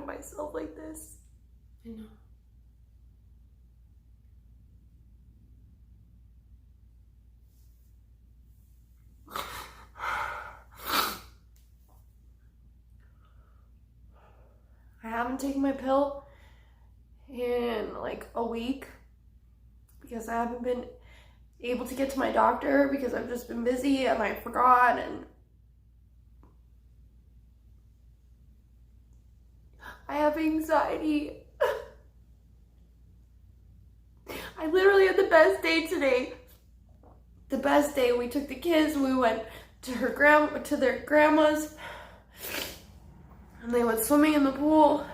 myself like this. I know. I haven't taken my pill in like a week because I haven't been able to get to my doctor because I've just been busy and I forgot, and I have anxiety. I literally had the best day today. The best day. We took the kids, we went to their grandma's, and they went swimming in the pool.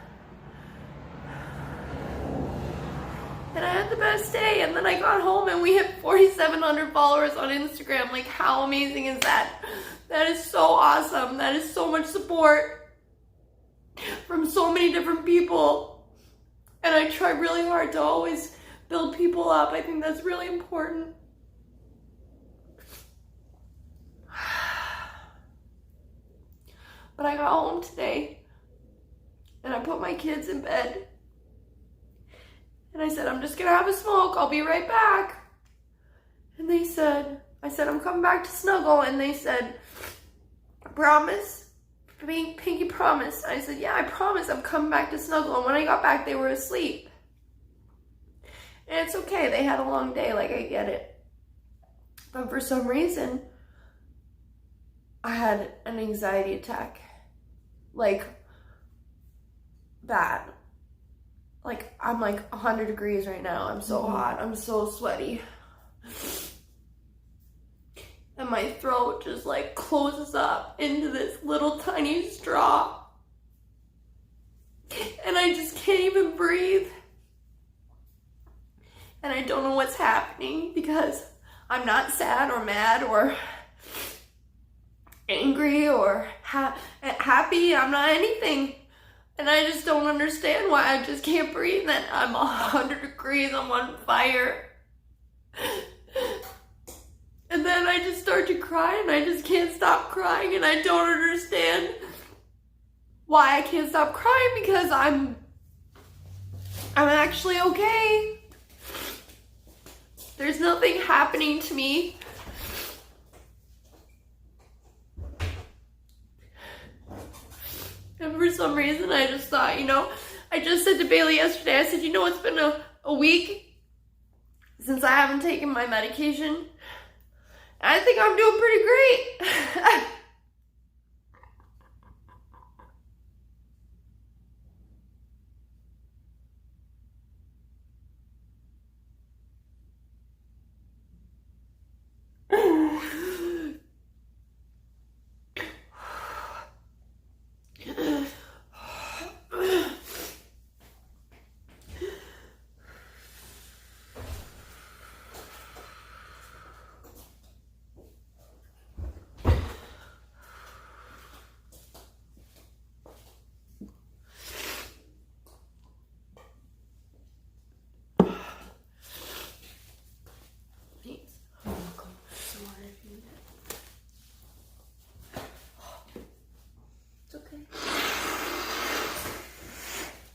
And I had the best day, and then I got home and we hit 4,700 followers on Instagram. Like, how amazing is that? That is so awesome. That is so much support from so many different people. And I try really hard to always build people up. I think that's really important. But I got home today and I put my kids in bed. And I said, I'm just gonna have a smoke. I'll be right back. And I said, I'm coming back to snuggle. And they said, promise? Pinky, promise? I said, yeah, I promise I'm coming back to snuggle. And when I got back, they were asleep. And it's okay. They had a long day. Like, I get it. But for some reason, I had an anxiety attack. Like, bad. Like, I'm like 100 degrees right now. I'm so hot. I'm so sweaty. And my throat just like closes up into this little tiny straw. And I just can't even breathe. And I don't know what's happening because I'm not sad or mad or angry or happy. I'm not anything. And I just don't understand why I just can't breathe. And I'm 100 degrees, I'm on fire. And then I just start to cry and I just can't stop crying, and I don't understand why I can't stop crying because I'm actually okay. There's nothing happening to me. And for some reason, I just thought, I just said to Bailey yesterday, I said, it's been a week since I haven't taken my medication. And I think I'm doing pretty great.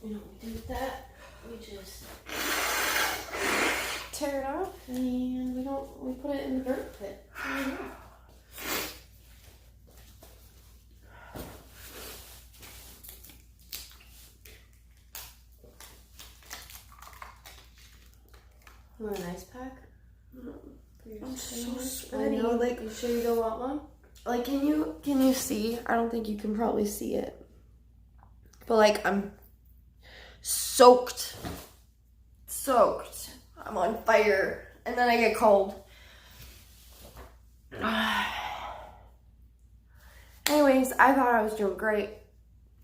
You know what we do with that? We just tear it off and we put it in the dirt pit. You want an ice pack? I'm so sweaty. I know, like, you sure you don't want one? Like, can you see? I don't think you can probably see it. But like, I'm soaked. I'm on fire. And then I get cold. Anyways, I thought I was doing great.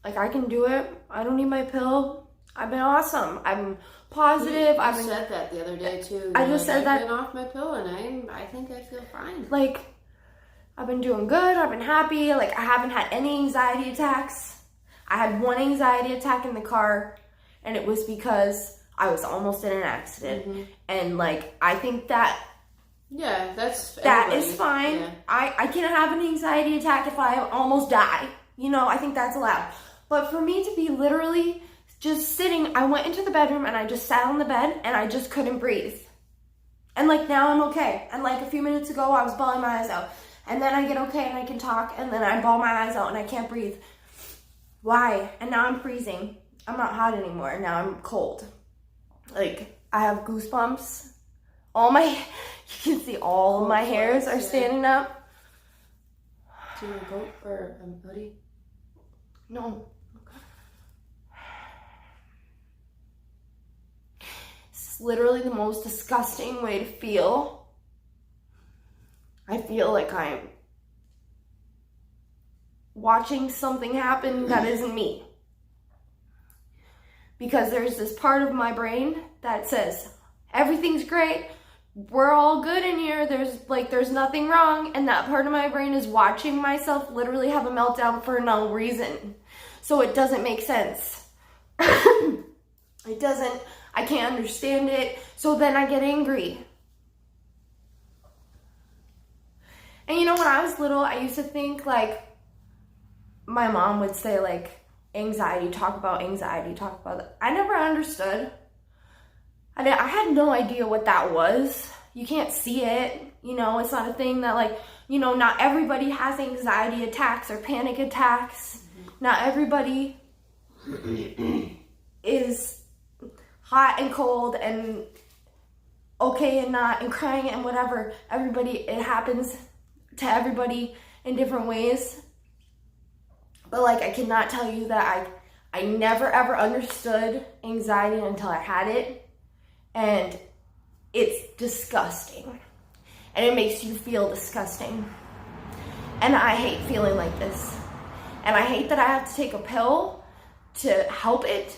Like, I can do it. I don't need my pill. I've been awesome. I'm positive. I said that the other day too. I just said that. I've been off my pill and I think I feel fine. Like, I've been doing good. I've been happy. Like, I haven't had any anxiety attacks. I had one anxiety attack in the car, and it was because I was almost in an accident. Mm-hmm. And like, I think that that is fine. Yeah. I can have an anxiety attack if I almost die. I think that's allowed. But for me to be literally just sitting, I went into the bedroom and I just sat on the bed and I just couldn't breathe. And like now I'm okay. And like a few minutes ago I was bawling my eyes out. And then I get okay and I can talk, and then I bawl my eyes out and I can't breathe. Why? And now I'm freezing. I'm not hot anymore. Now I'm cold. Like, I have goosebumps. You can see all of my hairs are standing up. Do you want a coat or a hoodie? No. It's literally the most disgusting way to feel. I feel like I'm watching something happen that isn't me. Because there's this part of my brain that says, everything's great, we're all good in here, there's nothing wrong, and that part of my brain is watching myself literally have a meltdown for no reason. So it doesn't make sense. It doesn't, I can't understand it, so then I get angry. And you know, when I was little, I used to think like, my mom would say like, anxiety, talk about that. I never understood. I had no idea what that was. You can't see it, you know, it's not a thing that like, you know, not everybody has anxiety attacks or panic attacks. Not everybody is hot and cold and okay and not and crying and whatever. It happens to everybody in different ways. But like, I cannot tell you that I never ever understood anxiety until I had it. And it's disgusting. And it makes you feel disgusting. And I hate feeling like this. And I hate that I have to take a pill to help it,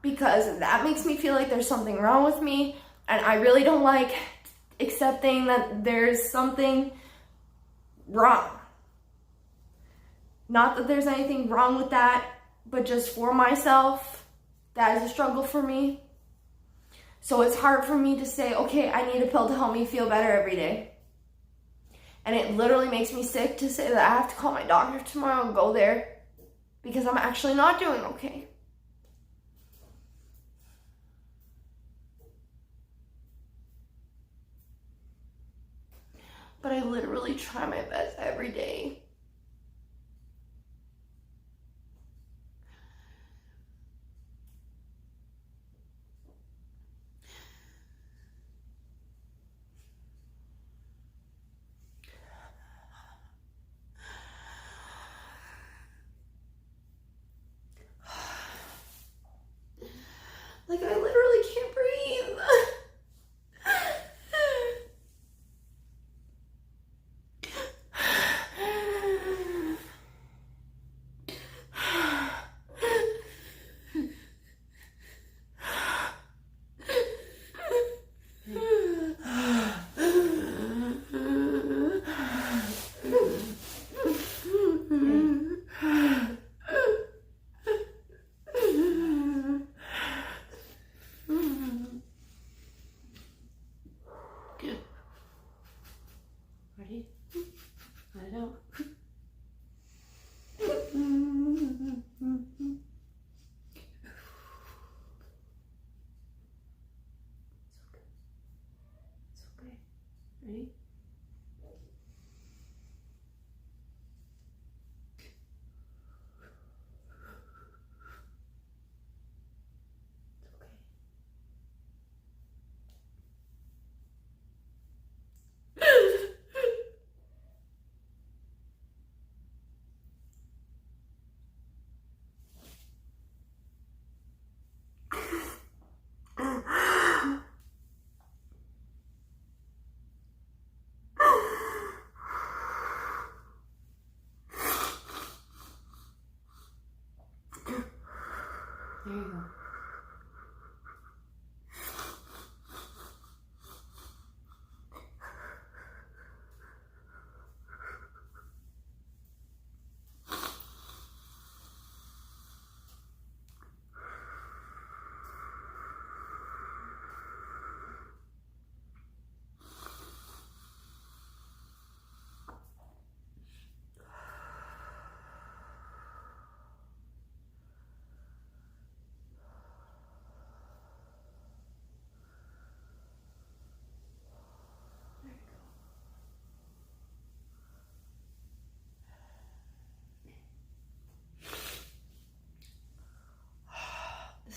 because that makes me feel like there's something wrong with me. And I really don't like accepting that there's something wrong. Not that there's anything wrong with that, but just for myself, that is a struggle for me. So it's hard for me to say, okay, I need a pill to help me feel better every day. And it literally makes me sick to say that I have to call my doctor tomorrow and go there, because I'm actually not doing okay. But I literally try my best every day. Like, I literally can't breathe. Ready? Let it out. It's okay. Ready? There you go.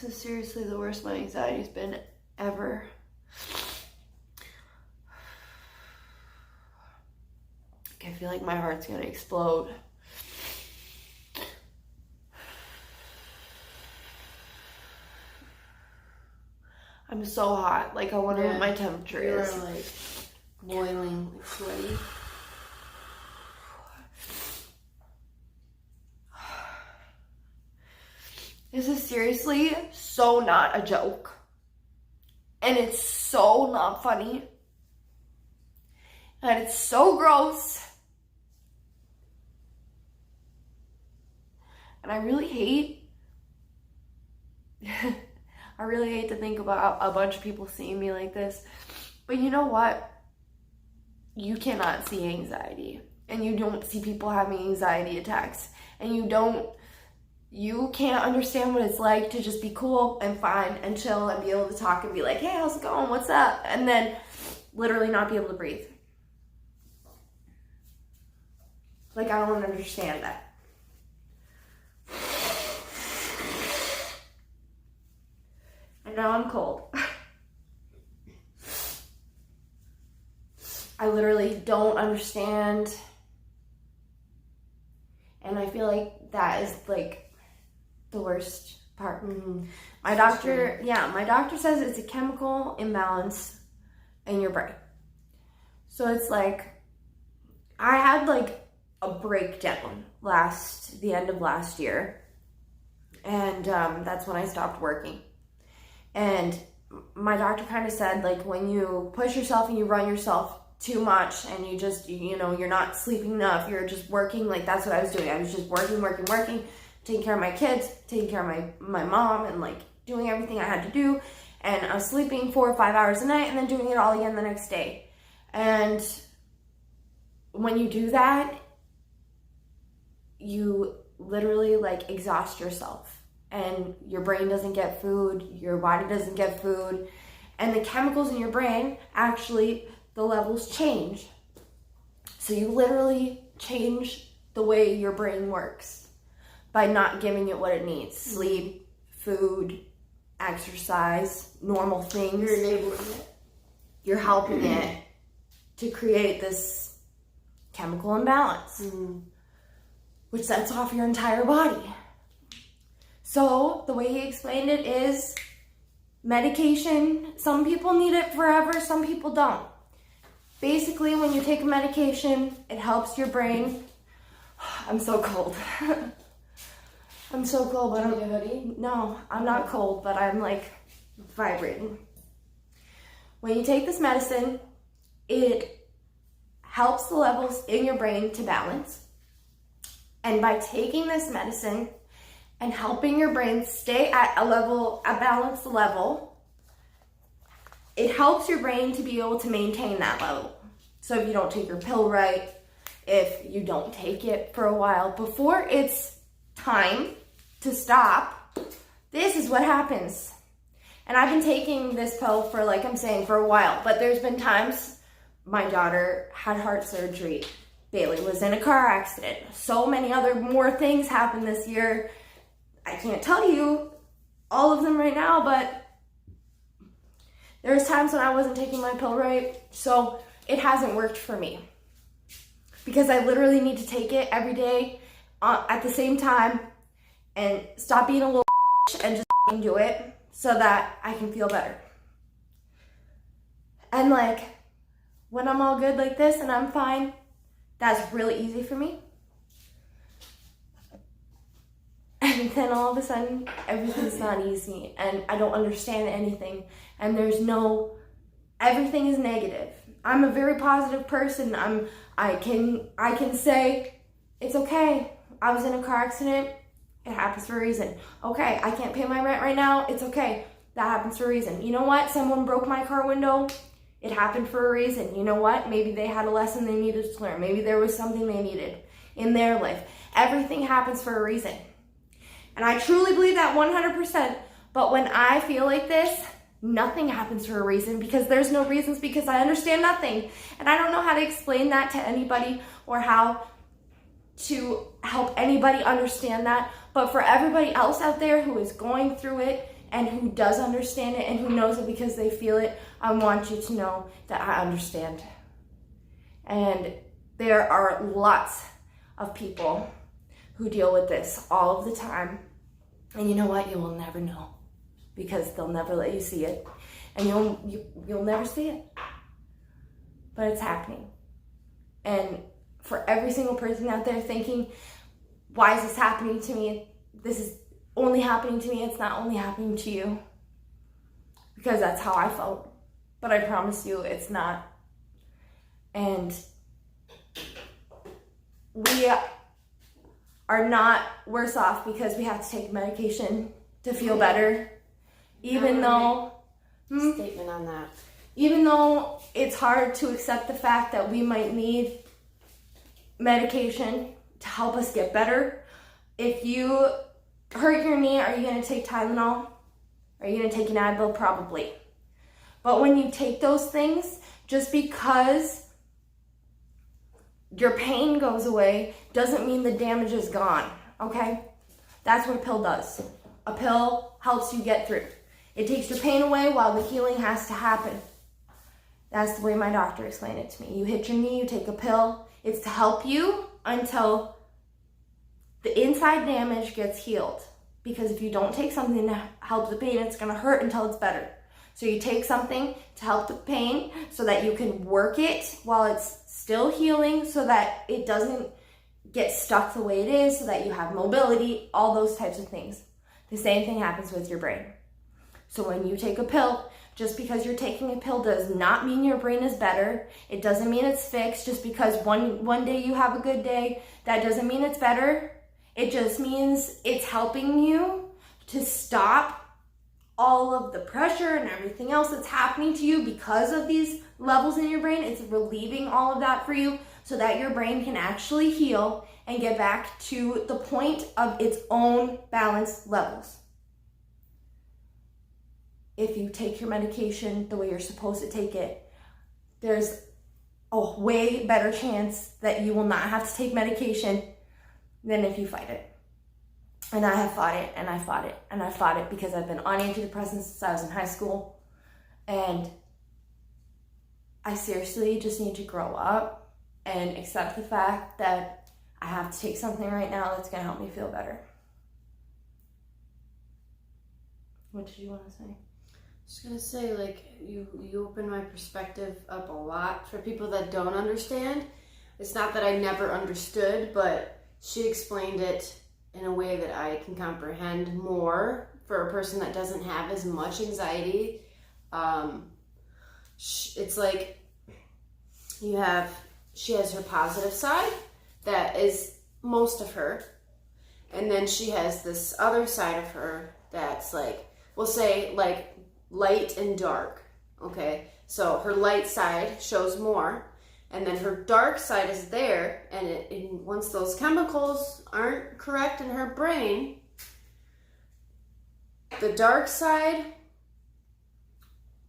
This is seriously the worst my anxiety's been ever. I feel like my heart's gonna explode. I'm so hot. Like, I wonder what my temperature is. You're like boiling, like sweaty. This is seriously so not a joke. And it's so not funny. And it's so gross. And I really hate to think about a bunch of people seeing me like this. But you know what? You cannot see anxiety. And you don't see people having anxiety attacks. And you can't understand what it's like to just be cool and fine and chill and be able to talk and be like, hey, how's it going? What's up? And then literally not be able to breathe. Like, I don't understand that. And now I'm cold. I literally don't understand. And I feel like that is like the worst part. Mm-hmm. My doctor says it's a chemical imbalance in your brain. So it's like, I had like a breakdown the end of last year. And that's when I stopped working. And my doctor kind of said, like, when you push yourself and you run yourself too much and you just, you're not sleeping enough, you're just working, like, that's what I was doing. I was just working, taking care of my kids, taking care of my mom, and like doing everything I had to do. And I was sleeping 4 or 5 hours a night and then doing it all again the next day. And when you do that, you literally like exhaust yourself. And your brain doesn't get food, your body doesn't get food, and the chemicals in your brain, actually, the levels change. So you literally change the way your brain works by not giving it what it needs. Sleep, food, exercise, normal things. You're enabling it. You're helping it to create this chemical imbalance, which sets off your entire body. So the way he explained it is medication. Some people need it forever, some people don't. Basically, when you take a medication, it helps your brain. I'm so cold. I'm so cold, but Do you need a hoodie? No, I'm not cold, but I'm like vibrating. When you take this medicine, it helps the levels in your brain to balance. And by taking this medicine and helping your brain stay at a balanced level, it helps your brain to be able to maintain that level. So if you don't take your pill right, if you don't take it for a while, before it's time to stop, this is what happens. And I've been taking this pill for, like I'm saying, for a while, but there's been times my daughter had heart surgery, Bailey was in a car accident, so many more things happened this year. I can't tell you all of them right now, but there's times when I wasn't taking my pill right, so it hasn't worked for me. Because I literally need to take it every day at the same time and stop being a little and just do it so that I can feel better. And like, when I'm all good like this and I'm fine, that's really easy for me. And then all of a sudden, everything's not easy, and I don't understand anything, and everything is negative. I'm a very positive person. I can say, it's okay. I was in a car accident. It happens for a reason. Okay, I can't pay my rent right now. It's okay. That happens for a reason. You know what? Someone broke my car window. It happened for a reason. You know what? Maybe they had a lesson they needed to learn. Maybe there was something they needed in their life. Everything happens for a reason. And I truly believe that 100%. But when I feel like this, nothing happens for a reason, because there's no reasons, because I understand nothing. And I don't know how to explain that to anybody or how to help anybody understand that. But for everybody else out there who is going through it and who does understand it and who knows it because they feel it, I want you to know that I understand. And there are lots of people who deal with this all of the time. And you know what? You will never know because they'll never let you see it. And you'll never see it. But it's happening. And for every single person out there thinking, why is this happening to me? This is only happening to me. It's not only happening to you. Because that's how I felt. But I promise you, it's not. And we are not worse off because we have to take medication to feel better. Even though... Statement on that. Even though it's hard to accept the fact that we might need medication to help us get better. If you hurt your knee, are you going to take Tylenol? Are you going to take an Advil? Probably. But when you take those things, just because your pain goes away doesn't mean the damage is gone, okay? That's what a pill does. A pill helps you get through. It takes your pain away while the healing has to happen. That's the way my doctor explained it to me. You hit your knee, you take a pill. It's to help you until the inside damage gets healed. Because if you don't take something to help the pain, it's going to hurt until it's better. So you take something to help the pain so that you can work it while it's still healing so that it doesn't get stuck the way it is, so that you have mobility, all those types of things. The same thing happens with your brain. So when you take a pill, just because you're taking a pill does not mean your brain is better. It doesn't mean it's fixed. Just because one day you have a good day, that doesn't mean it's better. It just means it's helping you to stop all of the pressure and everything else that's happening to you because of these levels in your brain. It's relieving all of that for you so that your brain can actually heal and get back to the point of its own balanced levels. If you take your medication the way you're supposed to take it, there's a way better chance that you will not have to take medication than if you fight it. And I have fought it, and I fought it, and I fought it because I've been on antidepressants since I was in high school. And I seriously just need to grow up and accept the fact that I have to take something right now that's going to help me feel better. What did you want to say? I was gonna say, like, you open my perspective up a lot for people that don't understand. It's not that I never understood, but she explained it in a way that I can comprehend more for a person that doesn't have as much anxiety. It's like she has her positive side that is most of her, and then she has this other side of her that's like, we'll say like light and dark, okay? So her light side shows more, and then her dark side is there, and once those chemicals aren't correct in her brain, the dark side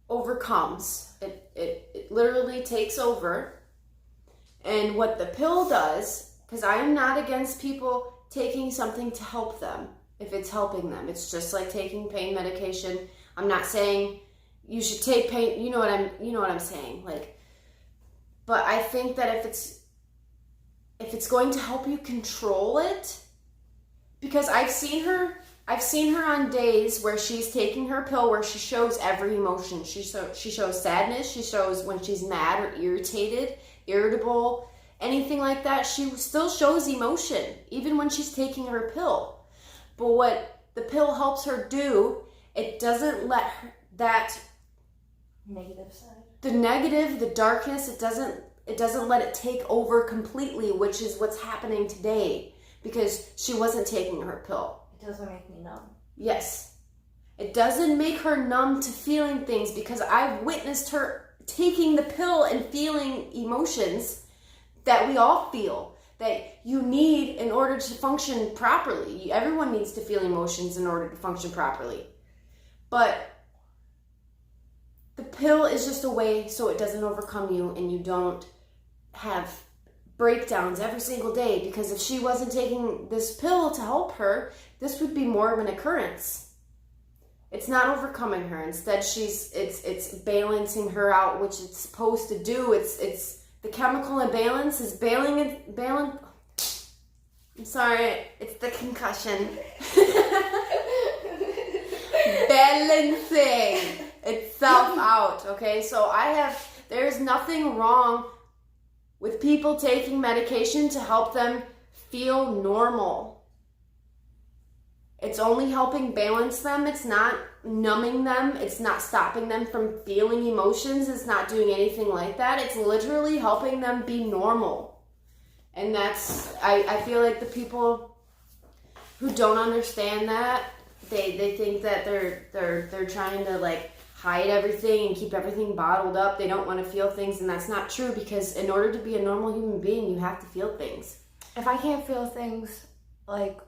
overcomes. It literally takes over. And what the pill does, because I am not against people taking something to help them, if it's helping them. It's just like taking pain medication. I'm not saying you should take pain, you know what I'm saying, like, but I think that if it's going to help you control it, because I've seen her on days where she's taking her pill where she shows every emotion. She shows sadness, she shows when she's mad or irritated, irritable, anything like that. She still shows emotion even when she's taking her pill. But what the pill helps her do, it doesn't let her, that Negative side. the negative, the darkness, it doesn't let it take over completely, which is what's happening today, because she wasn't taking her pill. It doesn't make me numb. Yes. It doesn't make her numb to feeling things, because I've witnessed her taking the pill and feeling emotions that we all feel, that you need in order to function properly. Everyone needs to feel emotions in order to function properly. But the pill is just a way so it doesn't overcome you and you don't have breakdowns every single day, because if she wasn't taking this pill to help her, this would be more of an occurrence. It's not overcoming her. Instead, it's balancing her out, which it's supposed to do. It's the chemical imbalance is balance. I'm sorry, it's the concussion. Balancing itself out. Okay, so there's nothing wrong with people taking medication to help them feel normal. It's only helping balance them. It's not numbing them. It's not stopping them from feeling emotions. It's not doing anything like that. It's literally helping them be normal. And I feel like the people who don't understand that, they think that they're trying to like hide everything and keep everything bottled up. They don't want to feel things, and that's not true, because in order to be a normal human being, you have to feel things. If I can't feel things, like,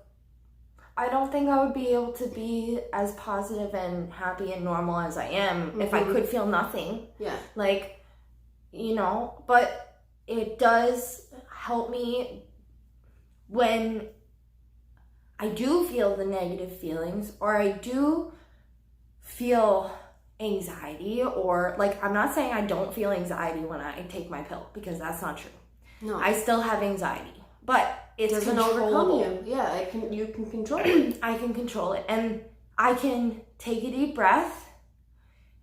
I don't think I would be able to be as positive and happy and normal as I am if I could feel nothing. Yeah. Like, but it does help me when I do feel the negative feelings, or I do feel anxiety, or like, I'm not saying I don't feel anxiety when I take my pill, because that's not true. No. I still have anxiety, but it doesn't overcome you. Yeah, you can control it. I can control it, and I can take a deep breath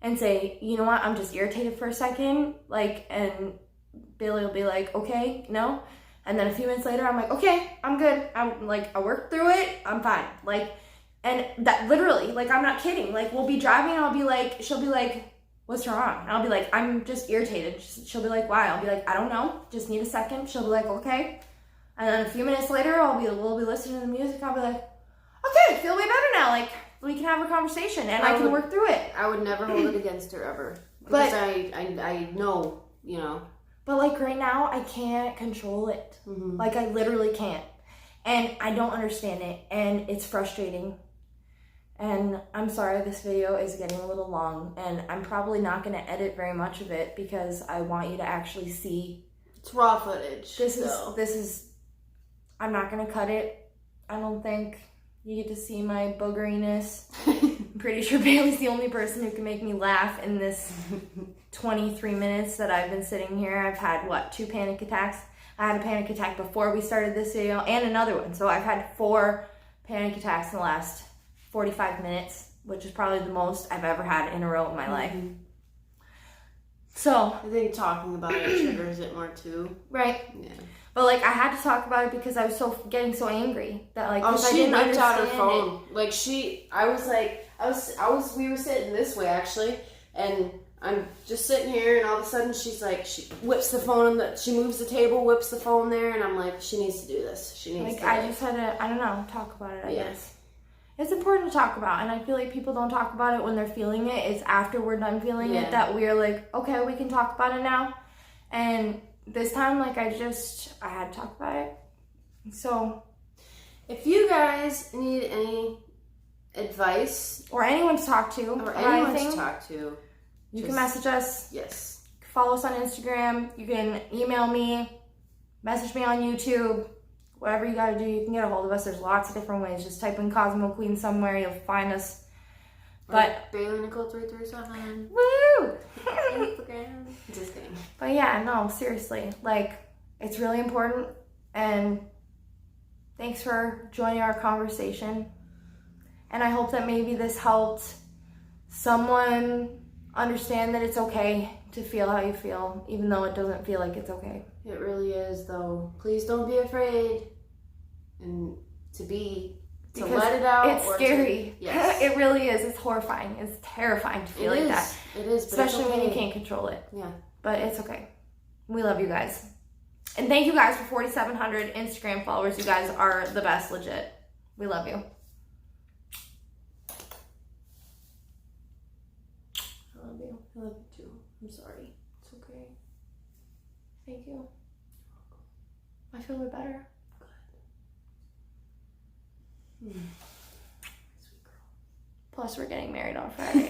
and say, you know what, I'm just irritated for a second, like, and Bailey will be like, okay, no, and then a few minutes later, I'm like, okay, I'm good, I'm like, I worked through it, I'm fine, like, and that literally, like, I'm not kidding, like, we'll be driving, and I'll be like, she'll be like, what's wrong? And I'll be like, I'm just irritated. She'll be like, why? I'll be like, I don't know, just need a second. She'll be like, okay. And then a few minutes later, we'll be listening to the music. I'll be like, okay, I feel way better now. Like, we can have a conversation, and I can work through it. I would never hold it against her ever. Because I know, you know. But like right now, I can't control it. Mm-hmm. Like, I literally can't. And I don't understand it, and it's frustrating. And I'm sorry this video is getting a little long, and I'm probably not going to edit very much of it, because I want you to actually see. It's raw footage. This is I'm not going to cut it. I don't think you get to see my boogeriness. I'm pretty sure Bailey's the only person who can make me laugh in this 23 minutes that I've been sitting here. I've had, 2 panic attacks? I had a panic attack before we started this video, and another one. So I've had 4 panic attacks in the last 45 minutes, which is probably the most I've ever had in a row in my life. So I think talking about it triggers it more too. Right. Yeah. But like, I had to talk about it because I was getting so angry that like, she whipped out her phone. Like we were sitting this way actually, and I'm just sitting here, and all of a sudden she whips the phone, she moves the table, whips the phone there, and I'm like, she needs to do this. She needs to. I just had to, I don't know, talk about it, I guess. It's important to talk about, and I feel like people don't talk about it when they're feeling it. It's after we're done feeling it that we're like, okay, we can talk about it now. And this time, like, I had to talk about it. So, if you guys need any advice, or anyone to talk to, you can message us. Yes. Follow us on Instagram. You can email me, message me on YouTube. Whatever you gotta do, you can get a hold of us. There's lots of different ways. Just type in Kosmo.kween somewhere, you'll find us. But Bailey Nicole 337. Woo! Instagram. Just kidding. But yeah, no, seriously. Like, it's really important, and thanks for joining our conversation. And I hope that maybe this helped someone understand that it's okay to feel how you feel, even though it doesn't feel like it's okay. It really is, though. Please don't be afraid, and to let it out. It's scary. Yes. It really is. It's horrifying. It's terrifying to feel like that. It is, but especially it's okay. when you can't control it. Yeah. But it's okay. We love you guys. And thank you guys for 4,700 Instagram followers. You guys are the best, legit. We love you. I love you. I love you too. I'm sorry. It's okay. Thank you. I feel way better. Good. Sweet girl. Plus, we're getting married on Friday.